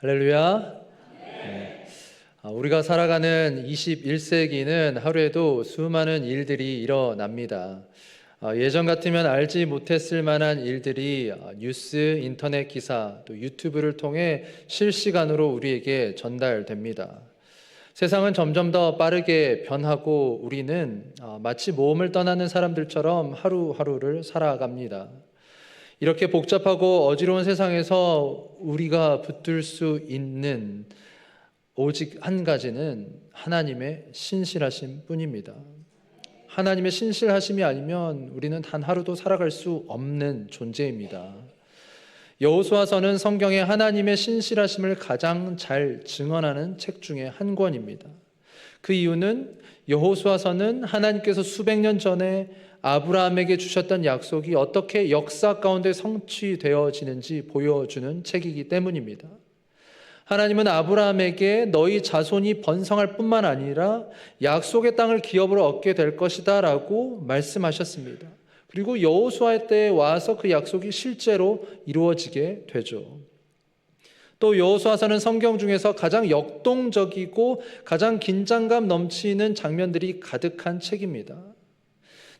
할렐루야. 네. 우리가 살아가는 21세기는 하루에도 수많은 일들이 일어납니다. 예전 같으면 알지 못했을 만한 일들이 뉴스, 인터넷 기사, 또 유튜브를 통해 실시간으로 우리에게 전달됩니다. 세상은 점점 더 빠르게 변하고 우리는 마치 모험을 떠나는 사람들처럼 하루하루를 살아갑니다. 이렇게 복잡하고 어지러운 세상에서 우리가 붙들 수 있는 오직 한 가지는 하나님의 신실하심 뿐입니다. 하나님의 신실하심이 아니면 우리는 단 하루도 살아갈 수 없는 존재입니다. 여호수아서는 성경에 하나님의 신실하심을 가장 잘 증언하는 책 중에 한 권입니다. 그 이유는 여호수아서는 하나님께서 수백 년 전에 아브라함에게 주셨던 약속이 어떻게 역사 가운데 성취되어지는지 보여주는 책이기 때문입니다. 하나님은 아브라함에게 너희 자손이 번성할 뿐만 아니라 약속의 땅을 기업으로 얻게 될 것이다 라고 말씀하셨습니다. 그리고 여호수아 때에 와서 그 약속이 실제로 이루어지게 되죠. 또 여호수아서는 성경 중에서 가장 역동적이고 가장 긴장감 넘치는 장면들이 가득한 책입니다.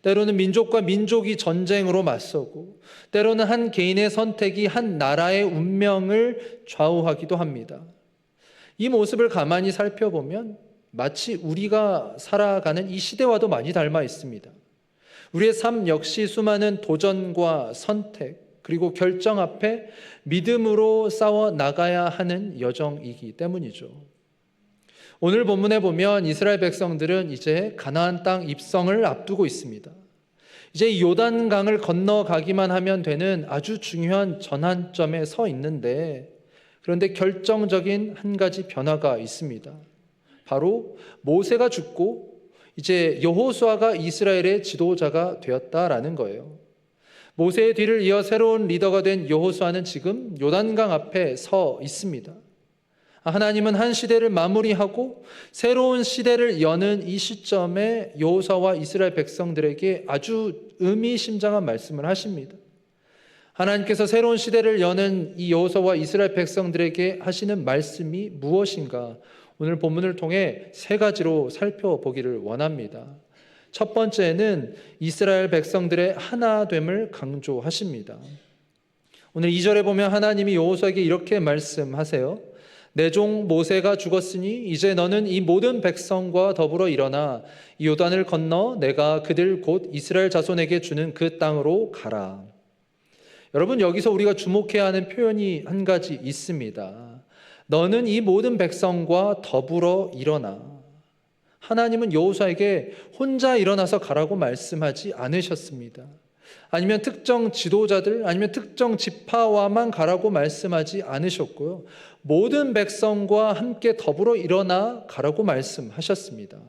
때로는 민족과 민족이 전쟁으로 맞서고 때로는 한 개인의 선택이 한 나라의 운명을 좌우하기도 합니다. 이 모습을 가만히 살펴보면 마치 우리가 살아가는 이 시대와도 많이 닮아 있습니다. 우리의 삶 역시 수많은 도전과 선택 그리고 결정 앞에 믿음으로 싸워 나가야 하는 여정이기 때문이죠. 오늘 본문에 보면 이스라엘 백성들은 이제 가나안 땅 입성을 앞두고 있습니다. 이제 요단강을 건너가기만 하면 되는 아주 중요한 전환점에 서 있는데, 그런데 결정적인 한 가지 변화가 있습니다. 바로 모세가 죽고 이제 여호수아가 이스라엘의 지도자가 되었다라는 거예요. 모세의 뒤를 이어 새로운 리더가 된 여호수아는 지금 요단강 앞에 서 있습니다. 하나님은 한 시대를 마무리하고 새로운 시대를 여는 이 시점에 여호수아와 이스라엘 백성들에게 아주 의미심장한 말씀을 하십니다. 하나님께서 새로운 시대를 여는 이 여호수아와 이스라엘 백성들에게 하시는 말씀이 무엇인가? 오늘 본문을 통해 세 가지로 살펴보기를 원합니다. 첫 번째는 이스라엘 백성들의 하나됨을 강조하십니다. 오늘 2절에 보면 하나님이 여호수아에게 이렇게 말씀하세요. 내 종 모세가 죽었으니 이제 너는 이 모든 백성과 더불어 일어나 이 요단을 건너 내가 그들 곧 이스라엘 자손에게 주는 그 땅으로 가라. 여러분, 여기서 우리가 주목해야 하는 표현이 한 가지 있습니다. 너는 이 모든 백성과 더불어 일어나. 하나님은 여호수아에게 혼자 일어나서 가라고 말씀하지 않으셨습니다. 아니면 특정 지도자들, 아니면 특정 지파와만 가라고 말씀하지 않으셨고요. 모든 백성과 함께 더불어 일어나 가라고 말씀하셨습니다.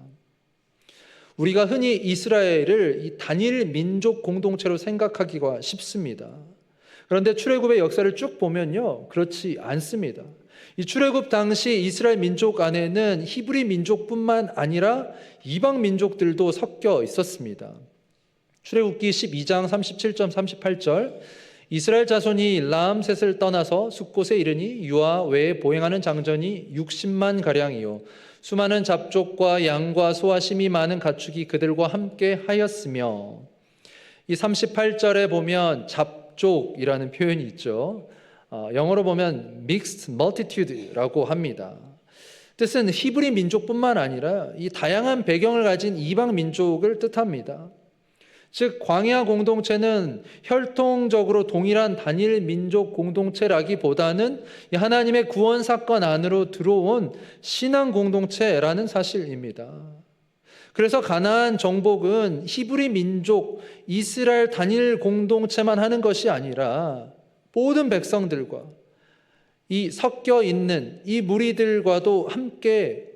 우리가 흔히 이스라엘을 이 단일 민족 공동체로 생각하기가 쉽습니다. 그런데 출애굽의 역사를 쭉 보면요, 그렇지 않습니다. 이 출애굽 당시 이스라엘 민족 안에는 히브리 민족뿐만 아니라 이방 민족들도 섞여 있었습니다. 출애굽기 12장 37절 38절 이스라엘 자손이 라암셋을 떠나서 숫곳에 이르니 유아 외에 보행하는 장전이 60만 가량이요 수많은 잡족과 양과 소와 심이 많은 가축이 그들과 함께 하였으며, 이 38절에 보면 잡족이라는 표현이 있죠. 영어로 보면 mixed multitude라고 합니다. 뜻은 히브리 민족뿐만 아니라 이 다양한 배경을 가진 이방 민족을 뜻합니다. 즉 광야 공동체는 혈통적으로 동일한 단일 민족 공동체라기보다는 하나님의 구원 사건 안으로 들어온 신앙 공동체라는 사실입니다. 그래서 가나안 정복은 히브리 민족 이스라엘 단일 공동체만 하는 것이 아니라 모든 백성들과 이 섞여 있는 이 무리들과도 함께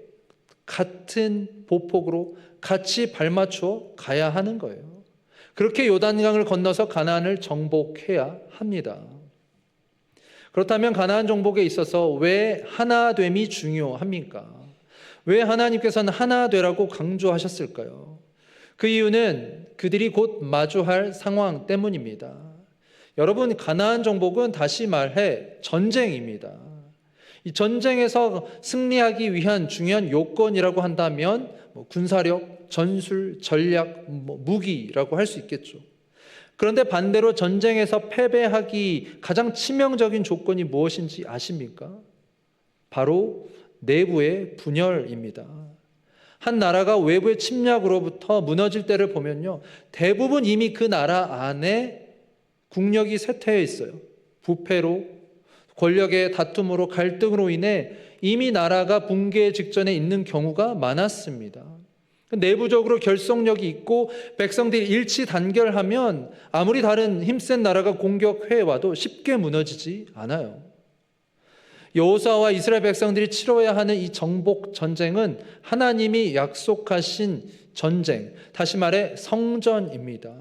같은 보폭으로 같이 발맞춰 가야 하는 거예요. 그렇게 요단강을 건너서 가나안을 정복해야 합니다. 그렇다면 가나안 정복에 있어서 왜 하나됨이 중요합니까? 왜 하나님께서는 하나 되라고 강조하셨을까요? 그 이유는 그들이 곧 마주할 상황 때문입니다. 여러분, 가나안 정복은 다시 말해 전쟁입니다. 이 전쟁에서 승리하기 위한 중요한 요건이라고 한다면 군사력, 전술, 전략, 무기라고 할 수 있겠죠. 그런데 반대로 전쟁에서 패배하기 가장 치명적인 조건이 무엇인지 아십니까? 바로 내부의 분열입니다. 한 나라가 외부의 침략으로부터 무너질 때를 보면요, 대부분 이미 그 나라 안에 국력이 쇠퇴해 있어요. 부패로, 권력의 다툼으로, 갈등으로 인해 이미 나라가 붕괴 직전에 있는 경우가 많았습니다. 내부적으로 결속력이 있고 백성들이 일치 단결하면 아무리 다른 힘센 나라가 공격해 와도 쉽게 무너지지 않아요. 여호수아와 이스라엘 백성들이 치러야 하는 이 정복 전쟁은 하나님이 약속하신 전쟁, 다시 말해 성전입니다.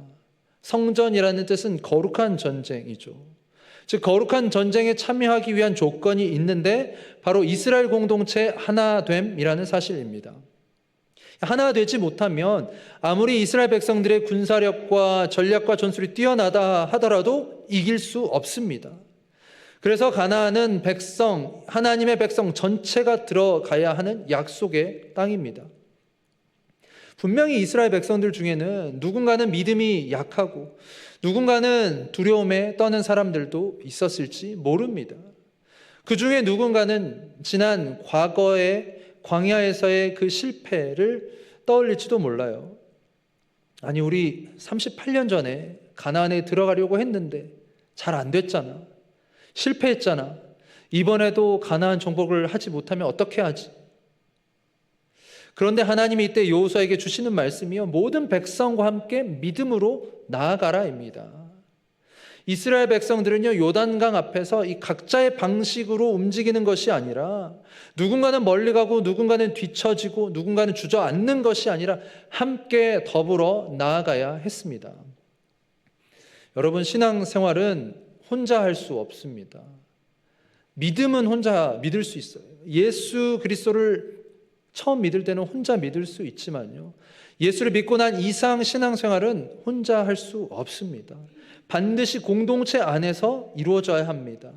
성전이라는 뜻은 거룩한 전쟁이죠. 즉 거룩한 전쟁에 참여하기 위한 조건이 있는데 바로 이스라엘 공동체 하나됨이라는 사실입니다. 하나 되지 못하면 아무리 이스라엘 백성들의 군사력과 전략과 전술이 뛰어나다 하더라도 이길 수 없습니다. 그래서 가나안은 백성, 하나님의 백성 전체가 들어가야 하는 약속의 땅입니다. 분명히 이스라엘 백성들 중에는 누군가는 믿음이 약하고 누군가는 두려움에 떠는 사람들도 있었을지 모릅니다. 그 중에 누군가는 지난 과거의 광야에서의 그 실패를 떠올릴지도 몰라요. 아니, 우리 38년 전에 가나안에 들어가려고 했는데 잘 안 됐잖아. 실패했잖아. 이번에도 가나안 정복을 하지 못하면 어떻게 하지? 그런데 하나님이 이때 여호수아에게 주시는 말씀이요, 모든 백성과 함께 믿음으로 나아가라입니다. 이스라엘 백성들은요, 요단강 앞에서 이 각자의 방식으로 움직이는 것이 아니라 누군가는 멀리 가고 누군가는 뒤처지고 누군가는 주저앉는 것이 아니라 함께 더불어 나아가야 했습니다. 여러분, 신앙생활은 혼자 할 수 없습니다. 믿음은 혼자 믿을 수 있어요. 예수 그리스도를 처음 믿을 때는 혼자 믿을 수 있지만요, 예수를 믿고 난 이상 신앙생활은 혼자 할 수 없습니다. 반드시 공동체 안에서 이루어져야 합니다.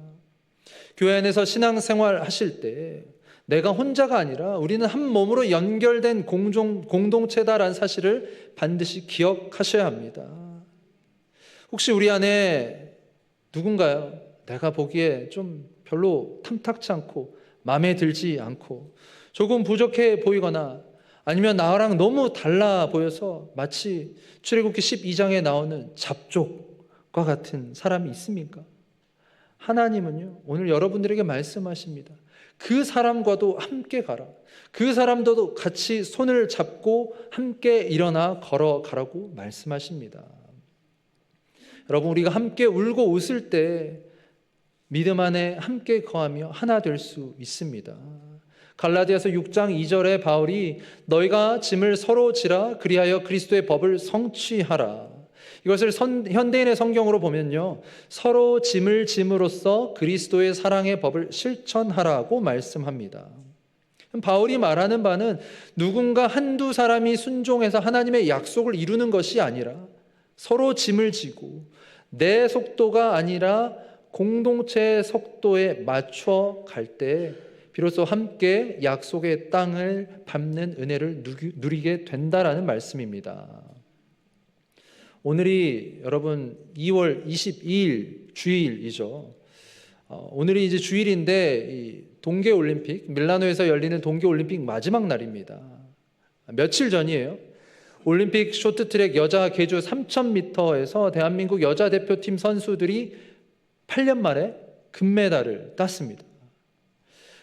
교회 안에서 신앙생활 하실 때 내가 혼자가 아니라 우리는 한 몸으로 연결된 공동체다라는 사실을 반드시 기억하셔야 합니다. 혹시 우리 안에 누군가요? 내가 보기에 좀 별로 탐탁치 않고 마음에 들지 않고 조금 부족해 보이거나 아니면 나랑 너무 달라 보여서 마치 출애굽기 12장에 나오는 잡족과 같은 사람이 있습니까? 하나님은요, 오늘 여러분들에게 말씀하십니다. 그 사람과도 함께 가라. 그 사람도 같이 손을 잡고 함께 일어나 걸어가라고 말씀하십니다. 여러분, 우리가 함께 울고 웃을 때 믿음 안에 함께 거하며 하나 될 수 있습니다. 갈라디아서 6장 2절에 바울이 너희가 짐을 서로 지라 그리하여 그리스도의 법을 성취하라. 이것을 현대인의 성경으로 보면요, 서로 짐을 짐으로써 그리스도의 사랑의 법을 실천하라고 말씀합니다. 바울이 말하는 바는 누군가 한두 사람이 순종해서 하나님의 약속을 이루는 것이 아니라 서로 짐을 지고 내 속도가 아니라 공동체의 속도에 맞춰 갈 때 비로소 함께 약속의 땅을 밟는 은혜를 누리게 된다라는 말씀입니다. 오늘이 여러분 2월 22일 주일이죠. 오늘이 이제 주일인데 이 동계올림픽, 밀라노에서 열리는 동계올림픽 마지막 날입니다. 며칠 전이에요. 올림픽 쇼트트랙 여자 계주 3000m에서 대한민국 여자 대표팀 선수들이 8년 만에 금메달을 땄습니다.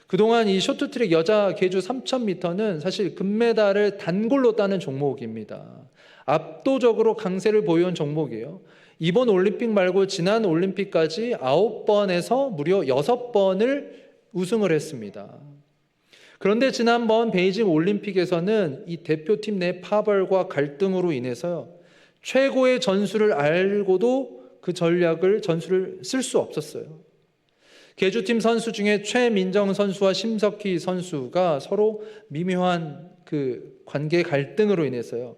그동안 이 쇼트트랙 여자 계주 3000m는 사실 금메달을 단골로 따는 종목입니다. 압도적으로 강세를 보여온 종목이에요. 이번 올림픽 말고 지난 올림픽까지 9번에서 무려 6번을 우승을 했습니다. 그런데 지난번 베이징 올림픽에서는 이 대표팀 내 파벌과 갈등으로 인해서 최고의 전술을 알고도 그 전술을 쓸 수 없었어요. 계주팀 선수 중에 최민정 선수와 심석희 선수가 서로 미묘한 그 관계 갈등으로 인해서요,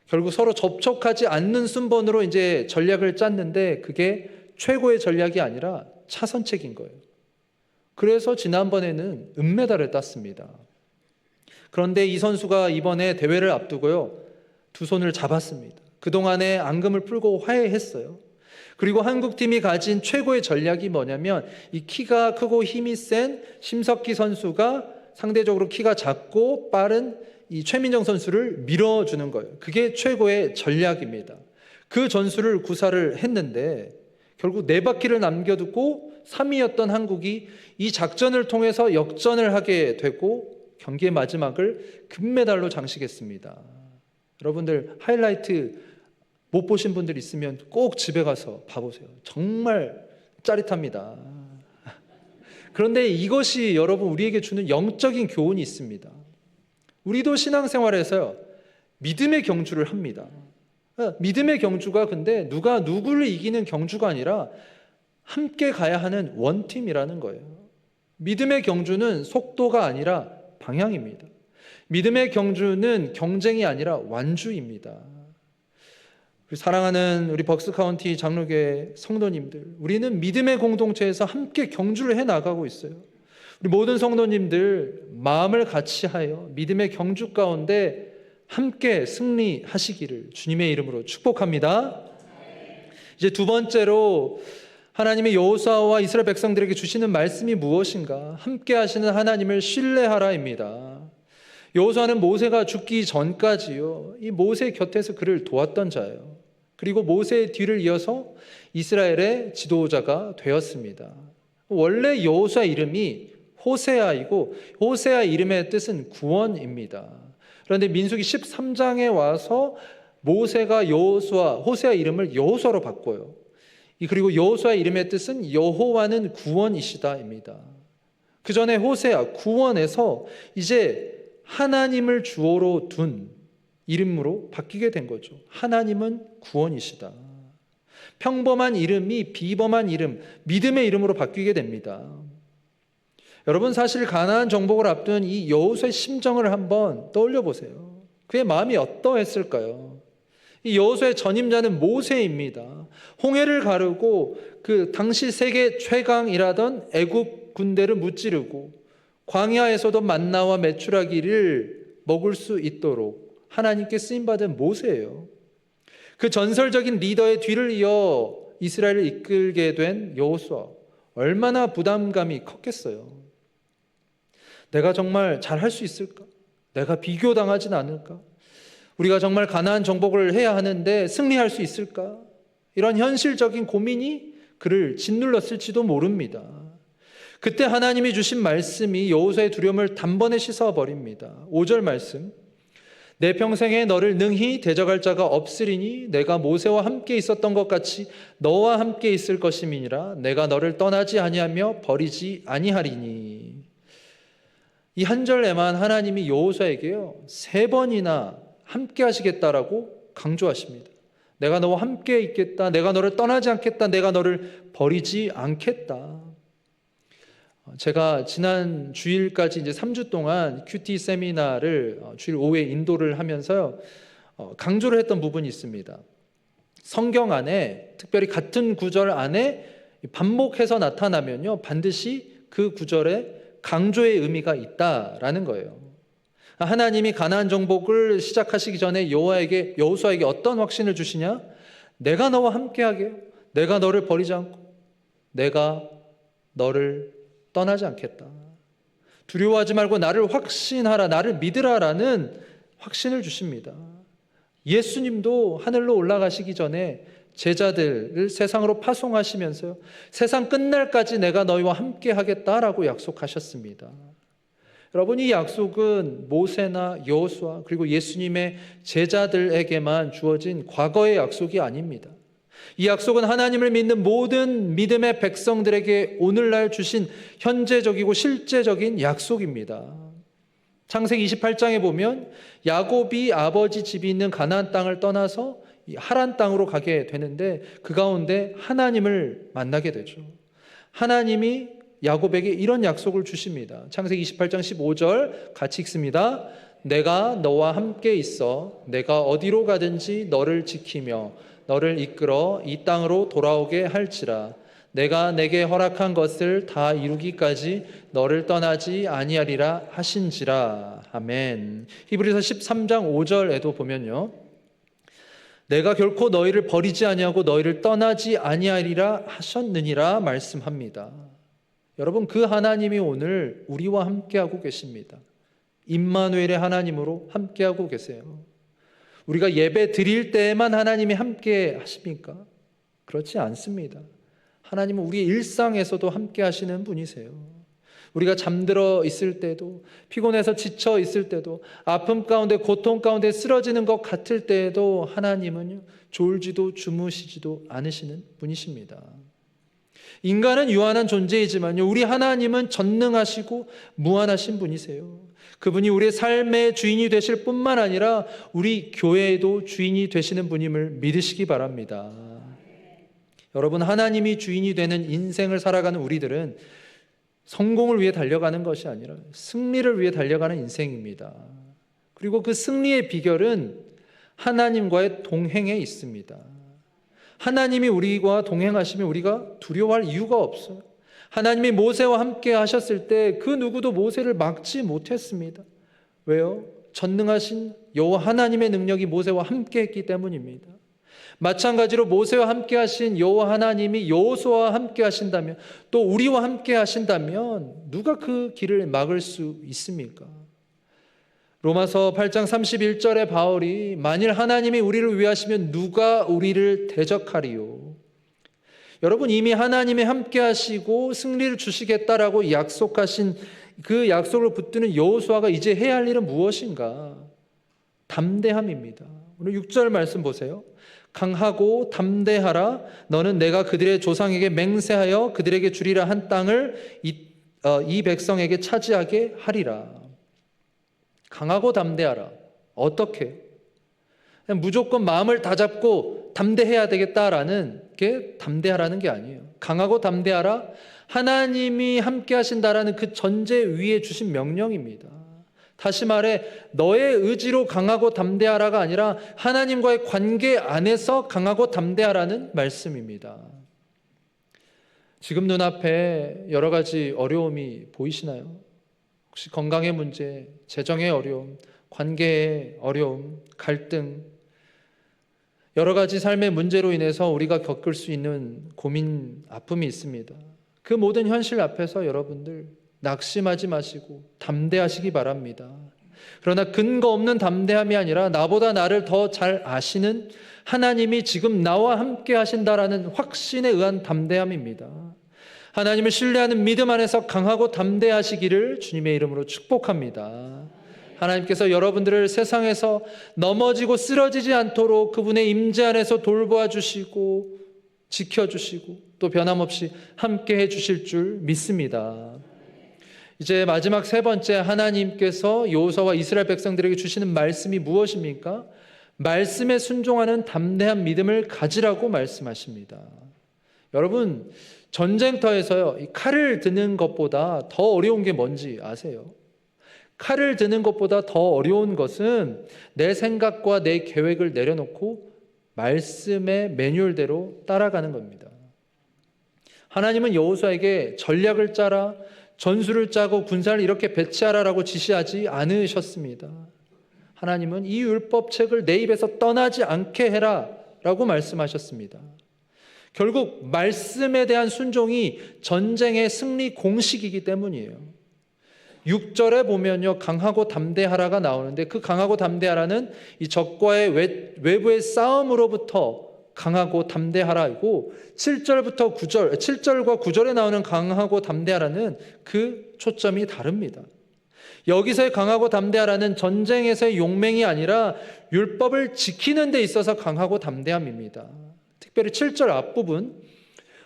결국 서로 접촉하지 않는 순번으로 이제 전략을 짰는데 그게 최고의 전략이 아니라 차선책인 거예요. 그래서 지난번에는 은메달을 땄습니다. 그런데 이 선수가 이번에 대회를 앞두고요, 두 손을 잡았습니다. 그동안에 앙금을 풀고 화해했어요. 그리고 한국팀이 가진 최고의 전략이 뭐냐면, 이 키가 크고 힘이 센 심석희 선수가 상대적으로 키가 작고 빠른 이 최민정 선수를 밀어주는 거예요. 그게 최고의 전략입니다. 그 전술을 구사를 했는데 결국 4바퀴를 남겨두고 3위였던 한국이 이 작전을 통해서 역전을 하게 되고 경기의 마지막을 금메달로 장식했습니다. 여러분들 하이라이트 못 보신 분들 있으면 꼭 집에 가서 봐보세요. 정말 짜릿합니다. 그런데 이것이 여러분 우리에게 주는 영적인 교훈이 있습니다. 우리도 신앙생활에서 믿음의 경주를 합니다. 믿음의 경주가 근데 누가 누구를 이기는 경주가 아니라 함께 가야 하는 원팀이라는 거예요. 믿음의 경주는 속도가 아니라 방향입니다. 믿음의 경주는 경쟁이 아니라 완주입니다. 사랑하는 우리 벅스카운티 장로교회 성도님들, 우리는 믿음의 공동체에서 함께 경주를 해나가고 있어요. 우리 모든 성도님들 마음을 같이 하여 믿음의 경주 가운데 함께 승리하시기를 주님의 이름으로 축복합니다. 이제 두 번째로 하나님의 여호수아와 이스라엘 백성들에게 주시는 말씀이 무엇인가? 함께 하시는 하나님을 신뢰하라입니다. 여호수아는 모세가 죽기 전까지요, 이 모세 곁에서 그를 도왔던 자예요. 그리고 모세의 뒤를 이어서 이스라엘의 지도자가 되었습니다. 원래 여호수아 이름이 호세아이고 호세아 이름의 뜻은 구원입니다. 그런데 민수기 13장에 와서 모세가 호세아 이름을 여호수아로 바꿔요. 그리고 여호수아 이름의 뜻은 여호와는 구원이시다입니다. 그 전에 호세아 구원에서 이제 하나님을 주어로 둔 이름으로 바뀌게 된 거죠. 하나님은 구원이시다. 평범한 이름이 비범한 이름, 믿음의 이름으로 바뀌게 됩니다. 여러분, 사실 가나안 정복을 앞둔 이 여호수아의 심정을 한번 떠올려 보세요. 그의 마음이 어떠했을까요? 이 여호수아의 전임자는 모세입니다. 홍해를 가르고 그 당시 세계 최강이라던 애굽 군대를 무찌르고 광야에서도 만나와 메추라기를 먹을 수 있도록 하나님께 쓰임받은 모세예요. 그 전설적인 리더의 뒤를 이어 이스라엘을 이끌게 된 여호수아, 얼마나 부담감이 컸겠어요. 내가 정말 잘할 수 있을까? 내가 비교당하진 않을까? 우리가 정말 가나안 정복을 해야 하는데 승리할 수 있을까? 이런 현실적인 고민이 그를 짓눌렀을지도 모릅니다. 그때 하나님이 주신 말씀이 여호수아의 두려움을 단번에 씻어버립니다. 5절 말씀, 내 평생에 너를 능히 대적할 자가 없으리니 내가 모세와 함께 있었던 것 같이 너와 함께 있을 것임이니라. 내가 너를 떠나지 아니하며 버리지 아니하리니. 이 한 절에만 하나님이 여호수아에게요 3번이나 함께 하시겠다라고 강조하십니다. 내가 너와 함께 있겠다, 내가 너를 떠나지 않겠다, 내가 너를 버리지 않겠다. 제가 지난 주일까지 이제 3주 동안 큐티 세미나를 주일 오후에 인도를 하면서요 강조를 했던 부분이 있습니다. 성경 안에 특별히 같은 구절 안에 반복해서 나타나면요 반드시 그 구절에 강조의 의미가 있다라는 거예요. 하나님이 가나안 정복을 시작하시기 전에 여호수아에게 어떤 확신을 주시냐? 내가 너와 함께하게, 내가 너를 버리지 않고 내가 너를 떠나지 않겠다. 두려워하지 말고 나를 확신하라, 나를 믿으라라는 확신을 주십니다. 예수님도 하늘로 올라가시기 전에 제자들을 세상으로 파송하시면서요 세상 끝날까지 내가 너희와 함께 하겠다라고 약속하셨습니다. 여러분, 이 약속은 모세나 여호수아 그리고 예수님의 제자들에게만 주어진 과거의 약속이 아닙니다. 이 약속은 하나님을 믿는 모든 믿음의 백성들에게 오늘날 주신 현재적이고 실제적인 약속입니다. 창세기 28장에 보면 야곱이 아버지 집이 있는 가나안 땅을 떠나서 하란 땅으로 가게 되는데 그 가운데 하나님을 만나게 되죠. 하나님이 야곱에게 이런 약속을 주십니다. 창세기 28장 15절 같이 읽습니다. 내가 너와 함께 있어 내가 어디로 가든지 너를 지키며 너를 이끌어 이 땅으로 돌아오게 할지라. 내가 내게 허락한 것을 다 이루기까지 너를 떠나지 아니하리라 하신지라. 아멘. 히브리서 13장 5절에도 보면요, 내가 결코 너희를 버리지 아니하고 너희를 떠나지 아니하리라 하셨느니라 말씀합니다. 여러분, 그 하나님이 오늘 우리와 함께하고 계십니다. 임마누엘의 하나님으로 함께하고 계세요. 우리가 예배 드릴 때에만 하나님이 함께 하십니까? 그렇지 않습니다. 하나님은 우리의 일상에서도 함께 하시는 분이세요. 우리가 잠들어 있을 때도, 피곤해서 지쳐 있을 때도, 아픔 가운데 고통 가운데 쓰러지는 것 같을 때에도 하나님은 졸지도 주무시지도 않으시는 분이십니다. 인간은 유한한 존재이지만요, 우리 하나님은 전능하시고 무한하신 분이세요. 그분이 우리의 삶의 주인이 되실 뿐만 아니라 우리 교회에도 주인이 되시는 분임을 믿으시기 바랍니다. 여러분, 하나님이 주인이 되는 인생을 살아가는 우리들은 성공을 위해 달려가는 것이 아니라 승리를 위해 달려가는 인생입니다. 그리고 그 승리의 비결은 하나님과의 동행에 있습니다. 하나님이 우리와 동행하시면 우리가 두려워할 이유가 없어요. 하나님이 모세와 함께 하셨을 때 그 누구도 모세를 막지 못했습니다. 왜요? 전능하신 여호와 하나님의 능력이 모세와 함께 했기 때문입니다. 마찬가지로 모세와 함께 하신 여호와 하나님이 여호수아와 함께 하신다면, 또 우리와 함께 하신다면 누가 그 길을 막을 수 있습니까? 로마서 8장 31절에 바울이 만일 하나님이 우리를 위하시면 누가 우리를 대적하리요? 여러분, 이미 하나님이 함께 하시고 승리를 주시겠다라고 약속하신 그 약속을 붙드는 여호수아가 이제 해야 할 일은 무엇인가? 담대함입니다. 오늘 6절 말씀 보세요. 강하고 담대하라. 너는 내가 그들의 조상에게 맹세하여 그들에게 주리라 한 땅을 이 백성에게 차지하게 하리라. 강하고 담대하라. 어떻게? 그냥 무조건 마음을 다잡고 담대해야 되겠다라는 게 담대하라는 게 아니에요. 강하고 담대하라. 하나님이 함께 하신다라는 그 전제 위에 주신 명령입니다. 다시 말해, 너의 의지로 강하고 담대하라가 아니라 하나님과의 관계 안에서 강하고 담대하라는 말씀입니다. 지금 눈앞에 여러 가지 어려움이 보이시나요? 혹시 건강의 문제, 재정의 어려움, 관계의 어려움, 갈등, 여러 가지 삶의 문제로 인해서 우리가 겪을 수 있는 고민, 아픔이 있습니다. 그 모든 현실 앞에서 여러분들 낙심하지 마시고 담대하시기 바랍니다. 그러나 근거 없는 담대함이 아니라 나보다 나를 더 잘 아시는 하나님이 지금 나와 함께 하신다라는 확신에 의한 담대함입니다. 하나님을 신뢰하는 믿음 안에서 강하고 담대하시기를 주님의 이름으로 축복합니다. 하나님께서 여러분들을 세상에서 넘어지고 쓰러지지 않도록 그분의 임재 안에서 돌보아 주시고 지켜주시고 또 변함없이 함께 해주실 줄 믿습니다. 이제 마지막 세 번째, 하나님께서 여호수아와 이스라엘 백성들에게 주시는 말씀이 무엇입니까? 말씀에 순종하는 담대한 믿음을 가지라고 말씀하십니다. 여러분, 전쟁터에서요, 이 칼을 드는 것보다 더 어려운 게 뭔지 아세요? 칼을 드는 것보다 더 어려운 것은 내 생각과 내 계획을 내려놓고 말씀의 매뉴얼대로 따라가는 겁니다. 하나님은 여호수아에게 전략을 짜라, 전술을 짜고 군사를 이렇게 배치하라라고 지시하지 않으셨습니다. 하나님은 이 율법책을 내 입에서 떠나지 않게 해라 라고 말씀하셨습니다. 결국 말씀에 대한 순종이 전쟁의 승리 공식이기 때문이에요. 6절에 보면요, 강하고 담대하라가 나오는데 그 강하고 담대하라는 이 적과의 외부의 싸움으로부터 강하고 담대하라이고 7절과 9절에 나오는 강하고 담대하라는 그 초점이 다릅니다. 여기서의 강하고 담대하라는 전쟁에서의 용맹이 아니라 율법을 지키는 데 있어서 강하고 담대함입니다. 특별히 7절 앞부분,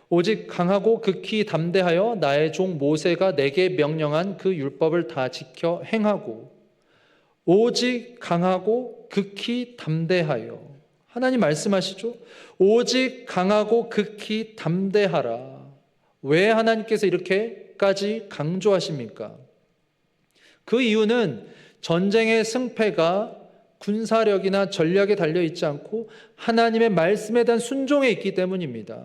오직 강하고 극히 담대하여 나의 종 모세가 내게 명령한 그 율법을 다 지켜 행하고, 오직 강하고 극히 담대하여, 하나님 말씀하시죠? 오직 강하고 극히 담대하라. 왜 하나님께서 이렇게까지 강조하십니까? 그 이유는 전쟁의 승패가 군사력이나 전략에 달려있지 않고 하나님의 말씀에 대한 순종에 있기 때문입니다.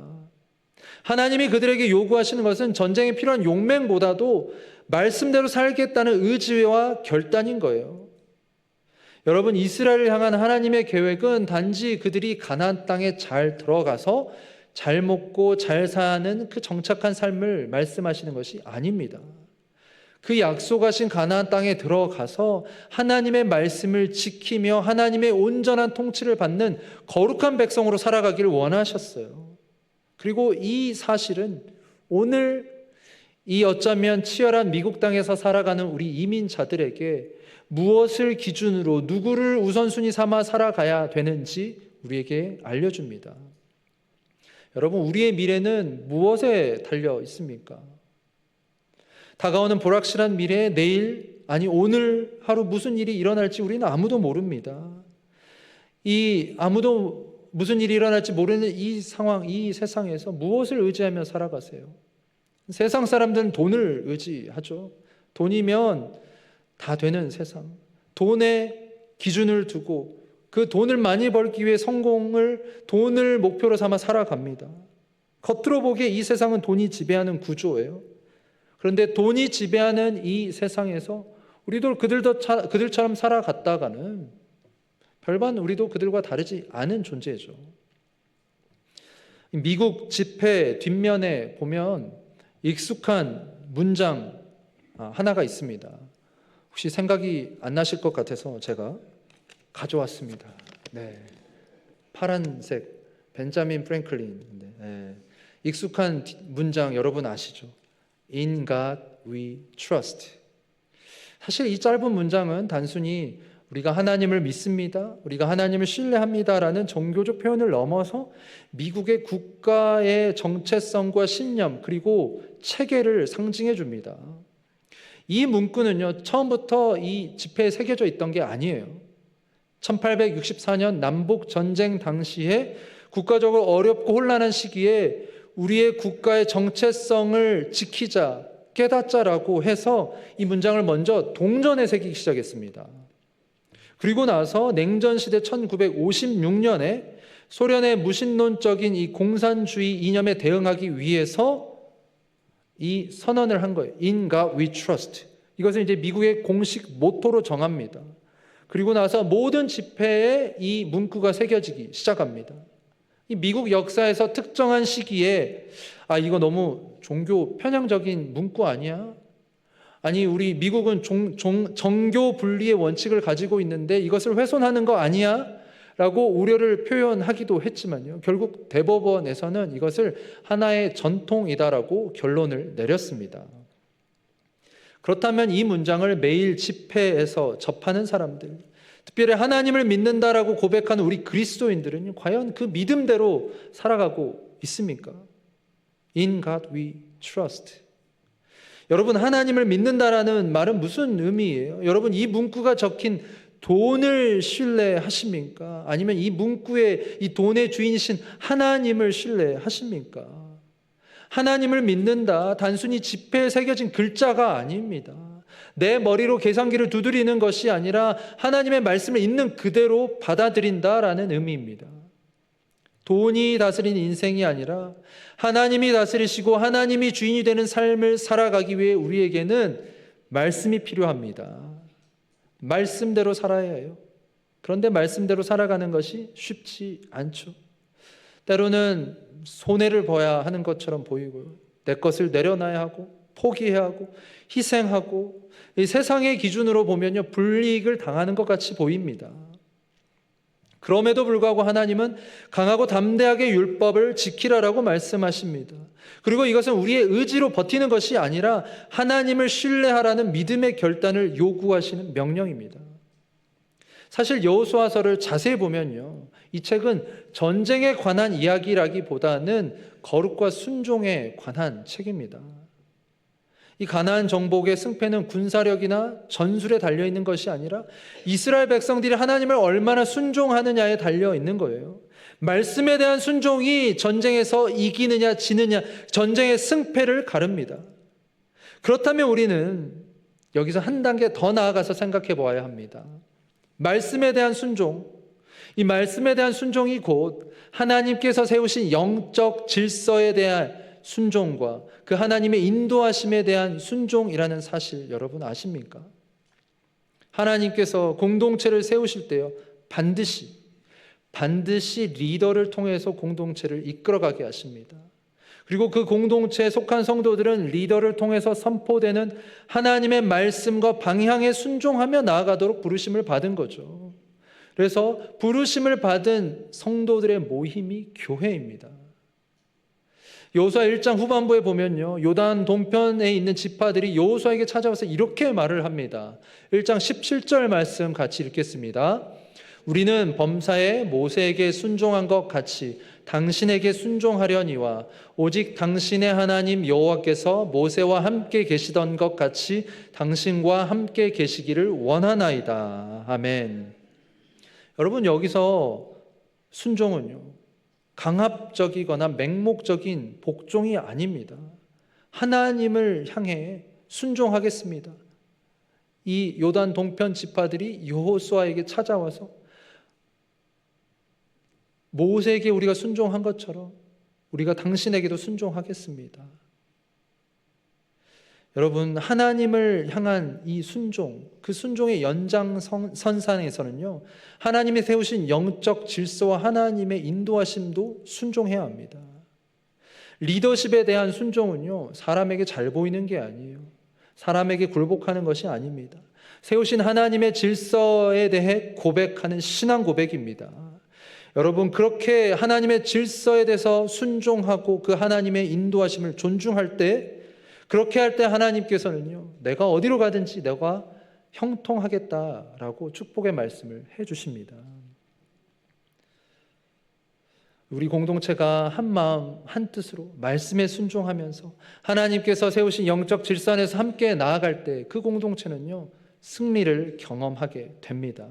하나님이 그들에게 요구하시는 것은 전쟁에 필요한 용맹보다도 말씀대로 살겠다는 의지와 결단인 거예요. 여러분, 이스라엘을 향한 하나님의 계획은 단지 그들이 가나안 땅에 잘 들어가서 잘 먹고 잘 사는 그 정착한 삶을 말씀하시는 것이 아닙니다. 그 약속하신 가나안 땅에 들어가서 하나님의 말씀을 지키며 하나님의 온전한 통치를 받는 거룩한 백성으로 살아가기를 원하셨어요. 그리고 이 사실은 오늘 이 어쩌면 치열한 미국 땅에서 살아가는 우리 이민자들에게 무엇을 기준으로 누구를 우선순위 삼아 살아가야 되는지 우리에게 알려줍니다. 여러분, 우리의 미래는 무엇에 달려 있습니까? 다가오는 불확실한 미래에 내일, 아니 오늘 하루 무슨 일이 일어날지 우리는 아무도 모릅니다. 아무도 무슨 일이 일어날지 모르는 이 상황, 이 세상에서 무엇을 의지하며 살아가세요? 세상 사람들은 돈을 의지하죠. 돈이면 다 되는 세상. 돈에 기준을 두고 그 돈을 많이 벌기 위해 돈을 목표로 삼아 살아갑니다. 겉으로 보기에 이 세상은 돈이 지배하는 구조예요. 그런데 돈이 지배하는 이 세상에서 우리도 그들처럼 살아갔다가는 별반 우리도 그들과 다르지 않은 존재죠. 미국 지폐 뒷면에 보면 익숙한 문장 하나가 있습니다. 혹시 생각이 안 나실 것 같아서 제가 가져왔습니다. 네, 파란색 벤자민 프랭클린인데, 네. 익숙한 문장 여러분 아시죠? In God we trust. 사실 이 짧은 문장은 단순히 우리가 하나님을 믿습니다, 우리가 하나님을 신뢰합니다라는 종교적 표현을 넘어서 미국의 국가의 정체성과 신념 그리고 체계를 상징해 줍니다. 이 문구는요, 처음부터 이 지폐에 새겨져 있던 게 아니에요. 1864년 남북 전쟁 당시에 국가적으로 어렵고 혼란한 시기에 우리의 국가의 정체성을 지키자, 깨닫자라고 해서 이 문장을 먼저 동전에 새기기 시작했습니다. 그리고 나서 냉전 시대 1956년에 소련의 무신론적인 이 공산주의 이념에 대응하기 위해서 이 선언을 한 거예요. In God we trust. 이것을 이제 미국의 공식 모토로 정합니다. 그리고 나서 모든 지폐에 이 문구가 새겨지기 시작합니다. 이 미국 역사에서 특정한 시기에 이거 너무 종교 편향적인 문구 아니야? 아니 우리 미국은 정교 분리의 원칙을 가지고 있는데 이것을 훼손하는 거 아니야? 라고 우려를 표현하기도 했지만요, 결국 대법원에서는 이것을 하나의 전통이다라고 결론을 내렸습니다. 그렇다면 이 문장을 매일 집회에서 접하는 사람들, 특별히 하나님을 믿는다라고 고백하는 우리 그리스도인들은 과연 그 믿음대로 살아가고 있습니까? In God we trust. 여러분, 하나님을 믿는다라는 말은 무슨 의미예요? 여러분, 이 문구가 적힌 돈을 신뢰하십니까? 아니면 이 문구의 이 돈의 주인이신 하나님을 신뢰하십니까? 하나님을 믿는다, 단순히 지폐에 새겨진 글자가 아닙니다. 내 머리로 계산기를 두드리는 것이 아니라 하나님의 말씀을 있는 그대로 받아들인다라는 의미입니다. 돈이 다스리는 인생이 아니라 하나님이 다스리시고 하나님이 주인이 되는 삶을 살아가기 위해 우리에게는 말씀이 필요합니다. 말씀대로 살아야 해요. 그런데 말씀대로 살아가는 것이 쉽지 않죠. 때로는 손해를 봐야 하는 것처럼 보이고요, 내 것을 내려놔야 하고 포기해야 하고 희생하고, 이 세상의 기준으로 보면요, 불이익을 당하는 것 같이 보입니다. 그럼에도 불구하고 하나님은 강하고 담대하게 율법을 지키라라고 말씀하십니다. 그리고 이것은 우리의 의지로 버티는 것이 아니라 하나님을 신뢰하라는 믿음의 결단을 요구하시는 명령입니다. 사실 여호수아서를 자세히 보면요, 이 책은 전쟁에 관한 이야기라기보다는 거룩과 순종에 관한 책입니다. 이 가나안 정복의 승패는 군사력이나 전술에 달려 있는 것이 아니라 이스라엘 백성들이 하나님을 얼마나 순종하느냐에 달려 있는 거예요. 말씀에 대한 순종이 전쟁에서 이기느냐 지느냐, 전쟁의 승패를 가릅니다. 그렇다면 우리는 여기서 한 단계 더 나아가서 생각해 보아야 합니다. 말씀에 대한 순종, 이 말씀에 대한 순종이 곧 하나님께서 세우신 영적 질서에 대한 순종과 그 하나님의 인도하심에 대한 순종이라는 사실 여러분 아십니까? 하나님께서 공동체를 세우실 때요, 반드시 리더를 통해서 공동체를 이끌어가게 하십니다. 그리고 그 공동체에 속한 성도들은 리더를 통해서 선포되는 하나님의 말씀과 방향에 순종하며 나아가도록 부르심을 받은 거죠. 그래서 부르심을 받은 성도들의 모임이 교회입니다. 여호수아 1장 후반부에 보면요, 요단 동편에 있는 지파들이 여호수아에게 찾아와서 이렇게 말을 합니다. 1장 17절 말씀 같이 읽겠습니다. 우리는 범사에 모세에게 순종한 것 같이 당신에게 순종하려니와 오직 당신의 하나님 여호와께서 모세와 함께 계시던 것 같이 당신과 함께 계시기를 원하나이다. 아멘. 여러분, 여기서 순종은요, 강압적이거나 맹목적인 복종이 아닙니다. 하나님을 향해 순종하겠습니다. 이 요단 동편 지파들이 여호수아에게 찾아와서 모세에게 우리가 순종한 것처럼 우리가 당신에게도 순종하겠습니다. 여러분, 하나님을 향한 이 순종, 그 순종의 연장선상에서는요, 하나님이 세우신 영적 질서와 하나님의 인도하심도 순종해야 합니다. 리더십에 대한 순종은요, 사람에게 잘 보이는 게 아니에요. 사람에게 굴복하는 것이 아닙니다. 세우신 하나님의 질서에 대해 고백하는 신앙 고백입니다. 여러분, 그렇게 하나님의 질서에 대해서 순종하고 그 하나님의 인도하심을 존중할 때, 그렇게 할 때 하나님께서는요, 내가 어디로 가든지 내가 형통하겠다라고 축복의 말씀을 해주십니다. 우리 공동체가 한 마음 한 뜻으로 말씀에 순종하면서 하나님께서 세우신 영적 질서 안에서 함께 나아갈 때 그 공동체는요, 승리를 경험하게 됩니다.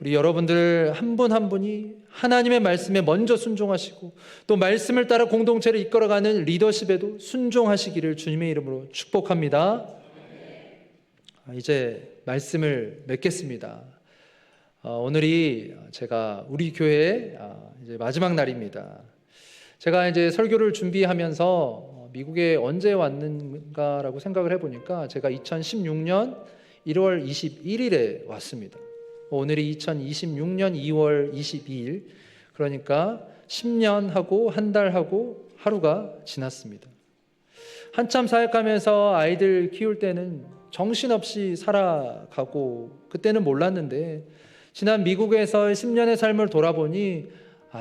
우리 여러분들 한 분 한 분이 하나님의 말씀에 먼저 순종하시고 또 말씀을 따라 공동체를 이끌어가는 리더십에도 순종하시기를 주님의 이름으로 축복합니다. 이제 말씀을 맺겠습니다. 오늘이 제가 우리 교회의 이제 마지막 날입니다. 제가 이제 설교를 준비하면서 미국에 언제 왔는가라고 생각을 해보니까 제가 2016년 1월 21일에 왔습니다. 오늘이 2026년 2월 22일, 그러니까 10년 하고 한 달 하고 하루가 지났습니다. 한참 사역하면서 아이들 키울 때는 정신없이 살아가고 그때는 몰랐는데 지난 미국에서 10년의 삶을 돌아보니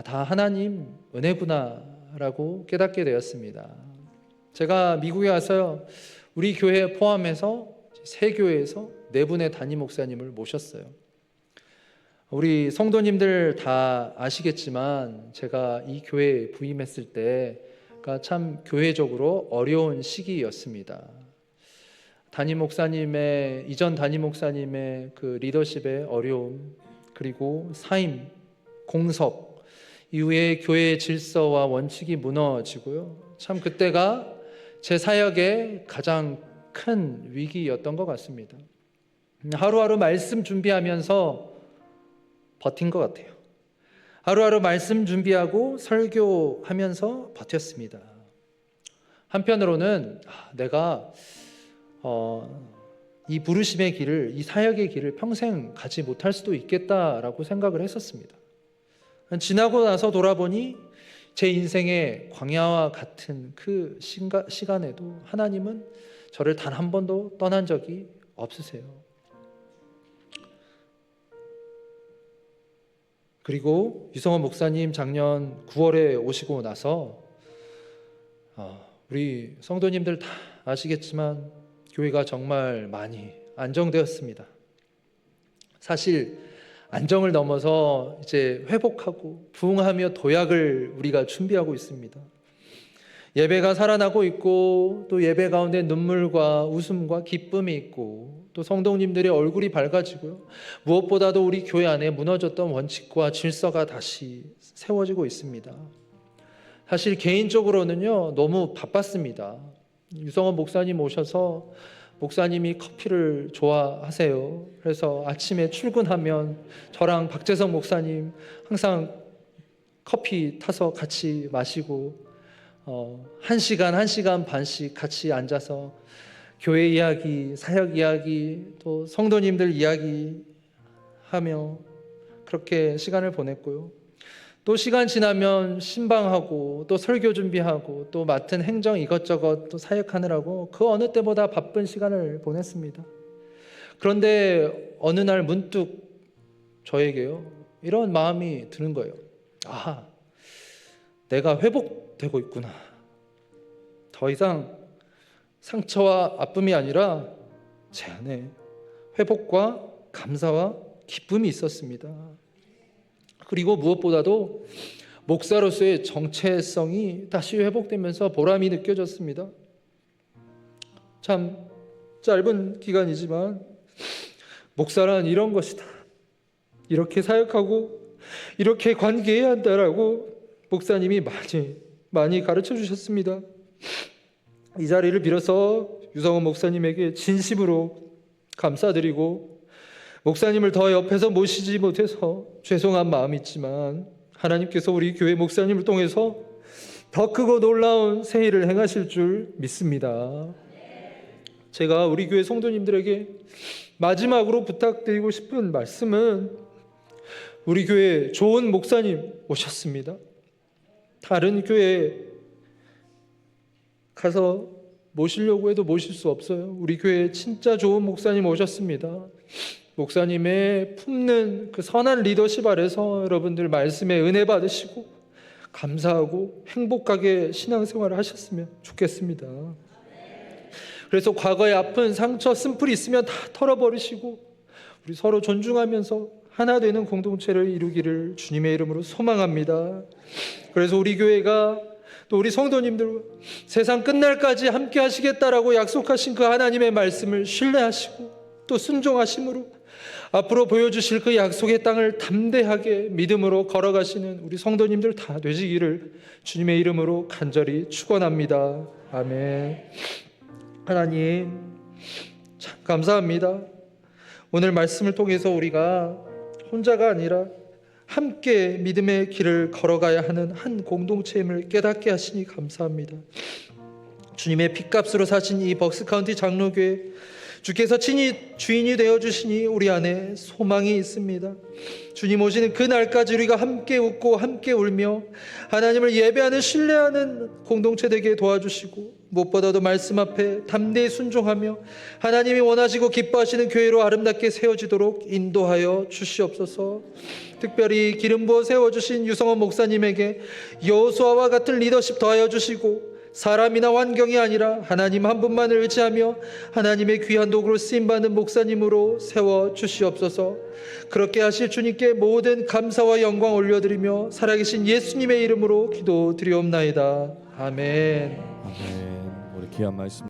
다 하나님 은혜구나라고 깨닫게 되었습니다. 제가 미국에 와서 우리 교회 포함해서 세 교회에서 4분의 담임 목사님을 모셨어요. 우리 성도님들 다 아시겠지만 제가 이 교회에 부임했을 때가 참 교회적으로 어려운 시기였습니다. 이전 담임 목사님의 그 리더십의 어려움, 그리고 사임, 공석 이후에 교회의 질서와 원칙이 무너지고요. 참 그때가 제 사역의 가장 큰 위기였던 것 같습니다. 하루하루 말씀 준비하면서 버틴 것 같아요. 하루하루 말씀 준비하고 설교하면서 버텼습니다. 한편으로는 내가 이 부르심의 길을, 이 사역의 길을 평생 가지 못할 수도 있겠다라고 생각을 했었습니다. 지나고 나서 돌아보니 제 인생의 광야와 같은 그 시간에도 하나님은 저를 단 한 번도 떠난 적이 없으세요. 그리고 유성원 목사님 작년 9월에 오시고 나서 우리 성도님들 다 아시겠지만 교회가 정말 많이 안정되었습니다. 사실 안정을 넘어서 이제 회복하고 부흥하며 도약을 우리가 준비하고 있습니다. 예배가 살아나고 있고 또 예배 가운데 눈물과 웃음과 기쁨이 있고 또 성도님들의 얼굴이 밝아지고요. 무엇보다도 우리 교회 안에 무너졌던 원칙과 질서가 다시 세워지고 있습니다. 사실 개인적으로는요, 너무 바빴습니다. 유성원 목사님 오셔서 목사님이 커피를 좋아하세요. 그래서 아침에 출근하면 저랑 박재성 목사님 항상 커피 타서 같이 마시고 1시간 반씩 같이 앉아서 교회 이야기, 사역 이야기, 또 성도님들 이야기 하며 그렇게 시간을 보냈고요. 또 시간 지나면 신방하고 또 설교 준비하고 또 맡은 행정 이것저것 또 사역하느라고 그 어느 때보다 바쁜 시간을 보냈습니다. 그런데 어느 날 문득 저에게요, 이런 마음이 드는 거예요. 아, 내가 회복되고 있구나. 더 이상 상처와 아픔이 아니라 제 안에 회복과 감사와 기쁨이 있었습니다. 그리고 무엇보다도 목사로서의 정체성이 다시 회복되면서 보람이 느껴졌습니다. 참 짧은 기간이지만 목사란 이런 것이다, 이렇게 사역하고 이렇게 관계해야 한다라고 목사님이 많이 가르쳐 주셨습니다. 이 자리를 빌어서 유성원 목사님에게 진심으로 감사드리고, 목사님을 더 옆에서 모시지 못해서 죄송한 마음이 있지만 하나님께서 우리 교회 목사님을 통해서 더 크고 놀라운 새 일을 행하실 줄 믿습니다. 제가 우리 교회 성도님들에게 마지막으로 부탁드리고 싶은 말씀은, 우리 교회에 좋은 목사님 오셨습니다. 다른 교회에 가서 모시려고 해도 모실 수 없어요. 우리 교회에 진짜 좋은 목사님 오셨습니다. 목사님의 품는 그 선한 리더십 아래서 여러분들 말씀에 은혜 받으시고 감사하고 행복하게 신앙생활을 하셨으면 좋겠습니다. 그래서 과거에 아픈 상처, 쓴풀이 있으면 다 털어버리시고 우리 서로 존중하면서 하나 되는 공동체를 이루기를 주님의 이름으로 소망합니다. 그래서 우리 교회가 또 우리 성도님들 세상 끝날까지 함께 하시겠다라고 약속하신 그 하나님의 말씀을 신뢰하시고 또 순종하심으로 앞으로 보여주실 그 약속의 땅을 담대하게 믿음으로 걸어가시는 우리 성도님들 다 되시기를 주님의 이름으로 간절히 축원합니다. 아멘. 하나님 참 감사합니다. 오늘 말씀을 통해서 우리가 혼자가 아니라 함께 믿음의 길을 걸어가야 하는 한 공동체임을 깨닫게 하시니 감사합니다. 주님의 핏값으로 사신 이 벅스카운티 장로교회, 주께서 친히 주인이 되어주시니 우리 안에 소망이 있습니다. 주님 오시는 그날까지 우리가 함께 웃고 함께 울며 하나님을 예배하는, 신뢰하는 공동체 되게 도와주시고, 무엇보다도 말씀 앞에 담대히 순종하며 하나님이 원하시고 기뻐하시는 교회로 아름답게 세워지도록 인도하여 주시옵소서. 특별히 기름 부어 세워주신 유성원 목사님에게 여호수아와 같은 리더십 더하여 주시고, 사람이나 환경이 아니라 하나님 한 분만을 의지하며 하나님의 귀한 도구로 쓰임받는 목사님으로 세워주시옵소서. 그렇게 하실 주님께 모든 감사와 영광 올려드리며 살아계신 예수님의 이름으로 기도드리옵나이다. 아멘. 아멘. 우리 귀한 말씀